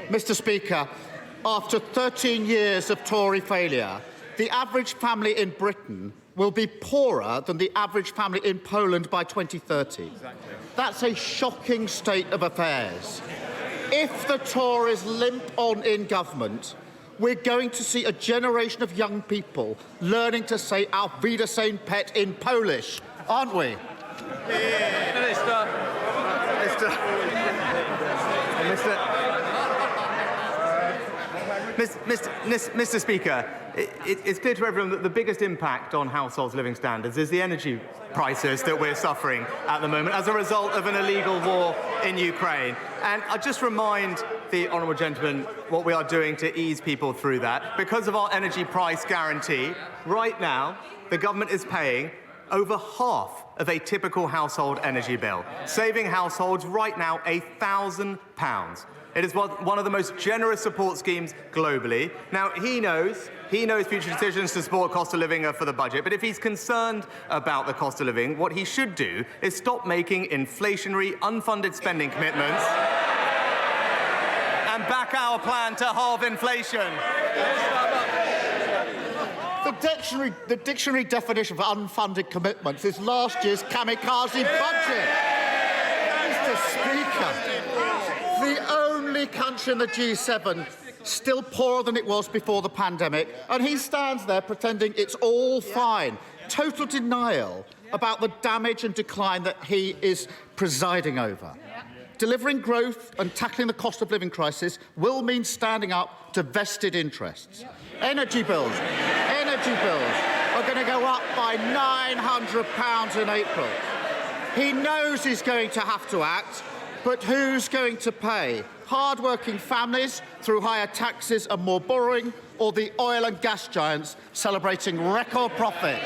Mr. Speaker, after 13 years of Tory failure, the average family in Britain will be poorer than the average family in Poland by 2030. Exactly. That's a shocking state of affairs. If the Tories limp on in government, we're going to see a generation of young people learning to say Auf Wiedersehen pet in Polish, aren't we? Mr. Speaker, it's clear to everyone that the biggest impact on households' living standards is the energy prices that we're suffering at the moment as a result of an illegal war in Ukraine. And I just remind the honourable gentleman what we are doing to ease people through that. Because of our energy price guarantee, right now, the government is paying over half of a typical household energy bill, saving households right now £1,000. It is one of the most generous support schemes globally. Now, he knows future decisions to support cost of living are for the budget, but if he's concerned about the cost of living, what he should do is stop making inflationary, unfunded spending commitments and back our plan to halve inflation. The dictionary definition for unfunded commitments is last year's kamikaze budget. Mr. Speaker, the only country in the G7 still poorer than it was before the pandemic, and he stands there pretending it's all fine. Total denial about the damage and decline that he is presiding over. Delivering growth and tackling the cost of living crisis will mean standing up to vested interests. Energy bills are going to go up by £900 in April. He knows he's going to have to act, but who's going to pay? Hard-working families through higher taxes and more borrowing, or the oil and gas giants celebrating record profits?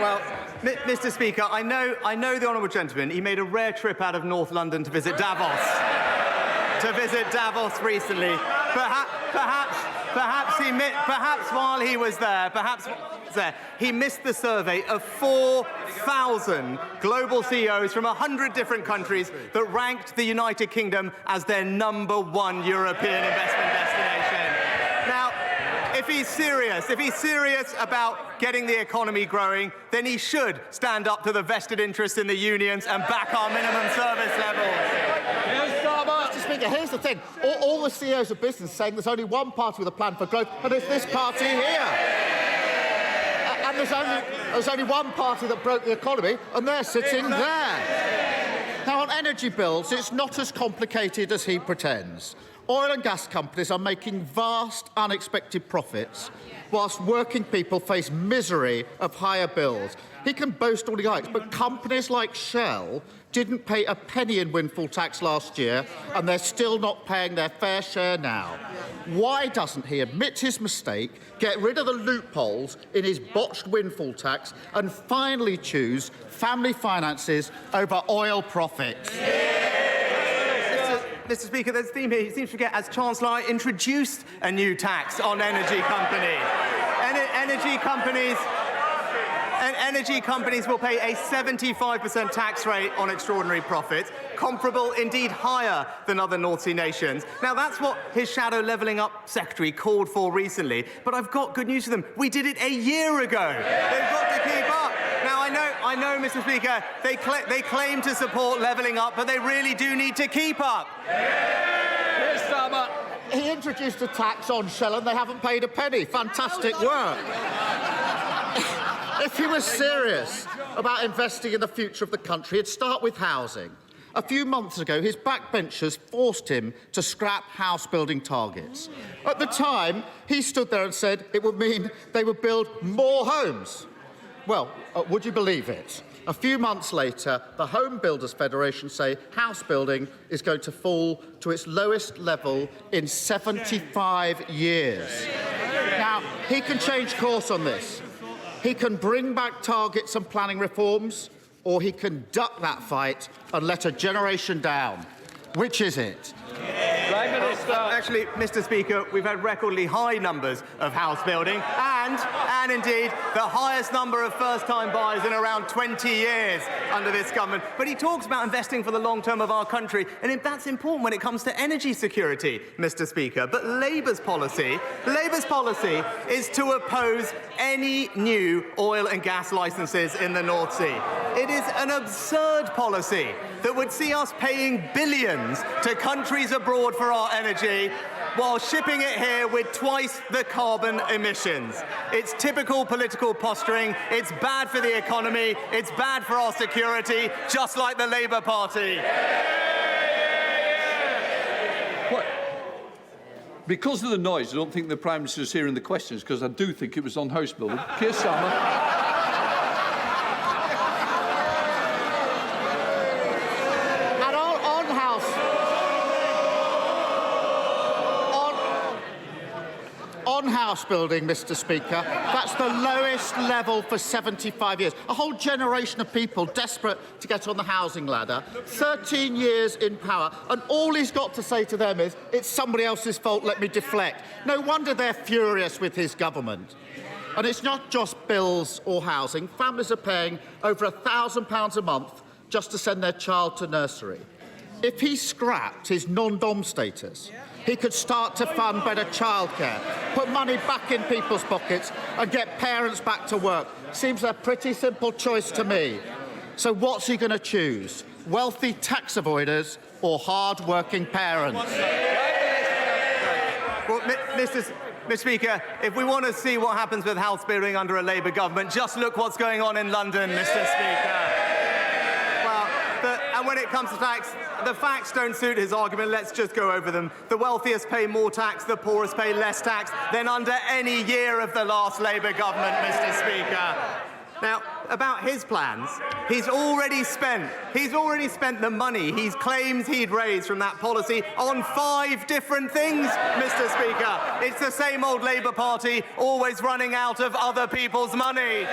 Well, Mr. Speaker, I know the honourable gentleman. He made a rare trip out of North London to visit Davos. Recently. Perhaps while he was there, he missed the survey of 4,000 global CEOs from 100 different countries that ranked the United Kingdom as their #1 European investment destination. Now, if he's serious about getting the economy growing, then he should stand up to the vested interests in the unions and back our minimum service levels. Mr. Speaker, here's the thing. All the CEOs of business saying there's only one party with a plan for growth, and it's this party here. And there's only one party that broke the economy, and they're sitting there. Now, on energy bills, it's not as complicated as he pretends. Oil and gas companies are making vast, unexpected profits, whilst working people face misery of higher bills. He can boast all he likes, but companies like Shell didn't pay a penny in windfall tax last year, and they're still not paying their fair share now. Why doesn't he admit his mistake, get rid of the loopholes in his botched windfall tax, and finally choose family finances over oil profits? Mr. Speaker, there's a theme here. He seems to forget, as Chancellor, I introduced a new tax on energy companies. Energy companies will pay a 75% tax rate on extraordinary profits, comparable, indeed higher than other North Sea nations. Now, that's what his shadow levelling up secretary called for recently. But I've got good news for them. We did it a year ago. They've got to keep up. Now, I know, Mr. Speaker, they claim to support levelling up, but they really do need to keep up. He introduced a tax on Shell and they haven't paid a penny. Fantastic work. If he was serious about investing in the future of the country, he'd start with housing. A few months ago, his backbenchers forced him to scrap house-building targets. At the time, he stood there and said it would mean they would build more homes. Well, would you believe it? A few months later, the Home Builders Federation say house building is going to fall to its lowest level in 75 years. Now, he can change course on this. He can bring back targets and planning reforms, or he can duck that fight and let a generation down. Which is it? Actually, Mr. Speaker, we've had recordly high numbers of house building, and and indeed the highest number of first-time buyers in around 20 years under this government. But he talks about investing for the long term of our country, and that's important when it comes to energy security, Mr. Speaker. But Labour's policy is to oppose any new oil and gas licences in the North Sea. It is an absurd policy that would see us paying billions to countries abroad for our energy while shipping it here with twice the carbon emissions. It's typical political posturing. It's bad for the economy. It's bad for our security, just like the Labour Party. What? Because of the noise, I don't think the Prime Minister is hearing the questions, because I do think it was on house building. Keir Starmer. On house building, Mr. Speaker, that's the lowest level for 75 years. A whole generation of people desperate to get on the housing ladder, 13 years in power, and all he's got to say to them is, it's somebody else's fault, let me deflect. No wonder they're furious with his government. And it's not just bills or housing. Families are paying over £1,000 a month just to send their child to nursery. If he scrapped his non-dom status, he could start to fund better childcare, put money back in people's pockets and get parents back to work. Seems a pretty simple choice to me. So what's he going to choose? Wealthy tax avoiders or hard-working parents? Well, Mr. Speaker, if we want to see what happens with house building under a Labour government, just look what's going on in London, Mr. Speaker. And when it comes to tax, the facts don't suit his argument. Let's just go over them. The wealthiest pay more tax, the poorest pay less tax than under any year of the last Labour government, Mr. Speaker. Now, about his plans, he's already spent the money he claims he'd raised from that policy on 5 different things, Mr. Speaker. It's the same old Labour Party, always running out of other people's money.